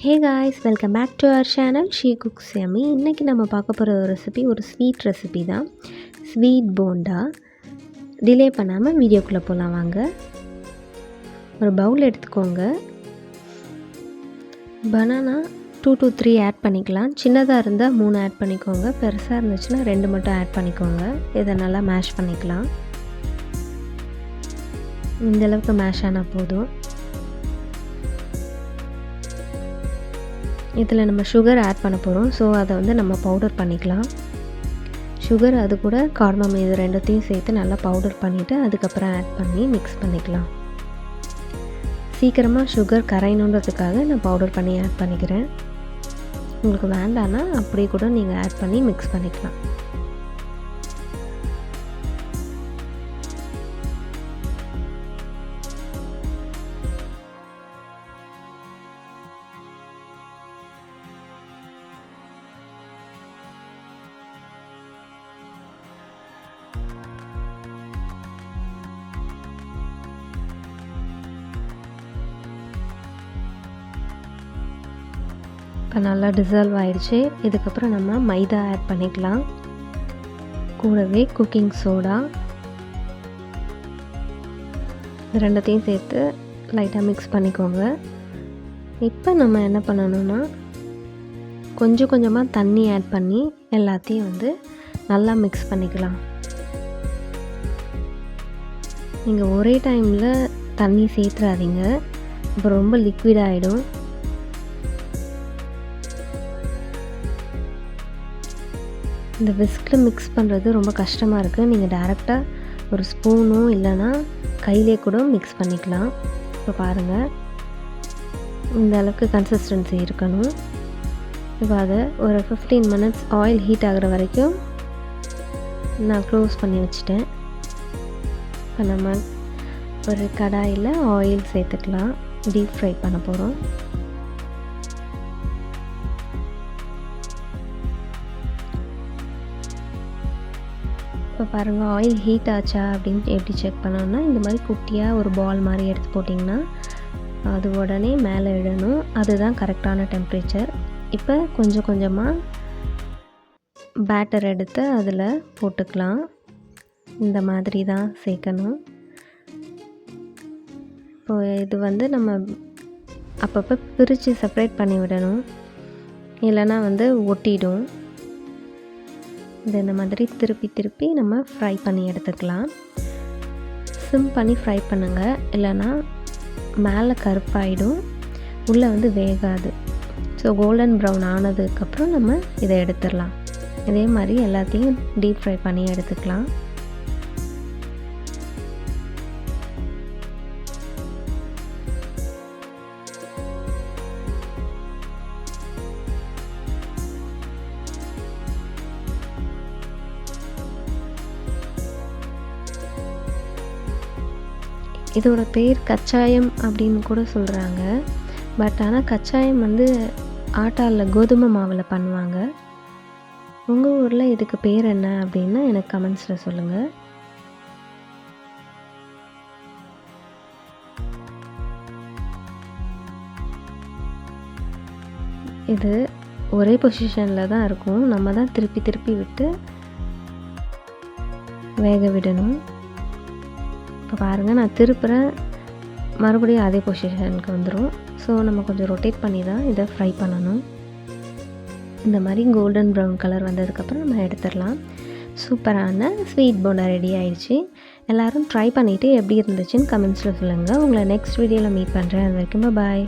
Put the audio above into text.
Hey guys, welcome back to our channel she cooks yummy. இன்றைக்கி நம்ம பார்க்க போகிற ஒரு ரெசிபி ஒரு ஸ்வீட் ரெசிபி தான், ஸ்வீட் போண்டா. டிலே பண்ணாமல் வீடியோக்குள்ளே போகலாம் வாங்க. ஒரு பவுல் எடுத்துக்கோங்க. பனானா 2 to 3 ஆட் பண்ணிக்கலாம். சின்னதாக இருந்தால் 3 ஆட் பண்ணிக்கோங்க, பெருசாக இருந்துச்சுன்னா 2 மட்டும் ஆட் பண்ணிக்கோங்க. இதை நல்லா மேஷ் பண்ணிக்கலாம். இந்தளவுக்கு மேஷ் ஆனால் போதும். இதில் நம்ம சுகர் ஆட் பண்ண போகிறோம். ஸோ அதை நம்ம பவுடர் பண்ணிக்கலாம். சுகர் அது கூட கார்டமம் இது ரெண்டுத்தையும் சேர்த்து நல்லா பவுடர் பண்ணிவிட்டு அதுக்கப்புறம் ஆட் பண்ணி மிக்ஸ் பண்ணிக்கலாம். சீக்கிரமாக சுகர் கரையணுன்றதுக்காக நான் பவுடர் பண்ணி ஆட் பண்ணிக்கிறேன். உங்களுக்கு வேண்டான்னா அப்படியே கூட நீங்கள் ஆட் பண்ணி மிக்ஸ் பண்ணிக்கலாம். இப்போ நல்லா டிசால்வ் ஆகிடுச்சு. இதுக்கப்புறம் நம்ம மைதா ஆட் பண்ணிக்கலாம். கூடவே குக்கிங் சோடா இது ரெண்டத்தையும் சேர்த்து லைட்டாக மிக்ஸ் பண்ணிக்கோங்க. இப்போ நம்ம என்ன பண்ணணும்னா கொஞ்சம் கொஞ்சமாக தண்ணி ஆட் பண்ணி எல்லாத்தையும் நல்லா மிக்ஸ் பண்ணிக்கலாம். நீங்கள் ஒரே டைமில் தண்ணி சேர்த்துறாதீங்க, இப்போ ரொம்ப லிக்விட் ஆகிடும். இந்த விஸ்கில் மிக்ஸ் பண்ணுறது ரொம்ப கஷ்டமாக இருக்குது. நீங்கள் டேரெக்டாக ஒரு ஸ்பூனும் இல்லைன்னா கையிலே கூட மிக்ஸ் பண்ணிக்கலாம். இப்போ பாருங்கள், இந்த அளவுக்கு கன்சிஸ்டன்சி இருக்கணும். இப்போ அதை ஒரு 15 minutes ஆயில் ஹீட் ஆகிற வரைக்கும் நான் க்ளோஸ் பண்ணி வச்சுட்டேன். இப்போ நம்ம ஒரு கடாயில் ஆயில் சேர்த்துக்கலாம். டீப் ஃப்ரை பண்ண போகிறோம். இப்போ பாருங்கள், ஆயில் ஹீட் ஆச்சா அப்படின்னு எப்படி செக் பண்ணோன்னா இந்த மாதிரி குட்டியாக ஒரு பால் மாதிரி எடுத்து போட்டிங்கன்னா அது உடனே மேலே விடணும். அதுதான் கரெக்டான டெம்ப்ரேச்சர். இப்போ கொஞ்சம் கொஞ்சமாக பேட்டர் எடுத்து அதில் போட்டுக்கலாம். இந்த மாதிரி தான் சேர்க்கணும். இப்போது இது நம்ம அப்பப்போ பிரித்து செப்ரேட் பண்ணி விடணும், இல்லைன்னா ஒட்டிடும். இந்த மாதிரி திருப்பி திருப்பி நம்ம ஃப்ரை பண்ணி எடுத்துக்கலாம். சிம் பண்ணி ஃப்ரை பண்ணுங்கள், இல்லைன்னா மேலே கருப்பாயிடும், உள்ளே வேகாது. ஸோ கோல்டன் ப்ரௌன் ஆனதுக்கப்புறம் நம்ம இதை எடுத்துடலாம். இதே மாதிரி எல்லாத்தையும் டீப் ஃப்ரை பண்ணி எடுத்துக்கலாம். இதோட பேர் கச்சாயம் அப்படின்னு கூட சொல்கிறாங்க. பட் ஆனால் கச்சாயம் ஆட்டாவில் கோதுமை மாவில் பண்ணுவாங்க. உங்கள் ஊரில் இதுக்கு பேர் என்ன அப்படின்னு எனக்கு கமெண்ட்ஸில் சொல்லுங்கள். இது ஒரே பொசிஷனில் தான் இருக்கும். நம்ம தான் திருப்பி திருப்பி விட்டு வேக விடணும். இப்போ பாருங்கள், நான் திருப்புறேன், மறுபடியும் அதே பொசிஷனுக்கு வந்துடும். ஸோ நம்ம கொஞ்சம் ரொட்டேட் பண்ணி தான் இதை ஃப்ரை பண்ணணும். இந்த மாதிரி கோல்டன் ப்ரௌன் கலர் வந்ததுக்கப்புறம் நம்ம எடுத்துடலாம். சூப்பரான ஸ்வீட் போண்டா ரெடி ஆயிடுச்சு. எல்லோரும் ட்ரை பண்ணிவிட்டு எப்படி இருந்துச்சுன்னு கமெண்ட்ஸில் சொல்லுங்கள். உங்களை நெக்ஸ்ட் வீடியோவில் மீட் பண்ணுறேன். அது வரைக்கும் பாய்.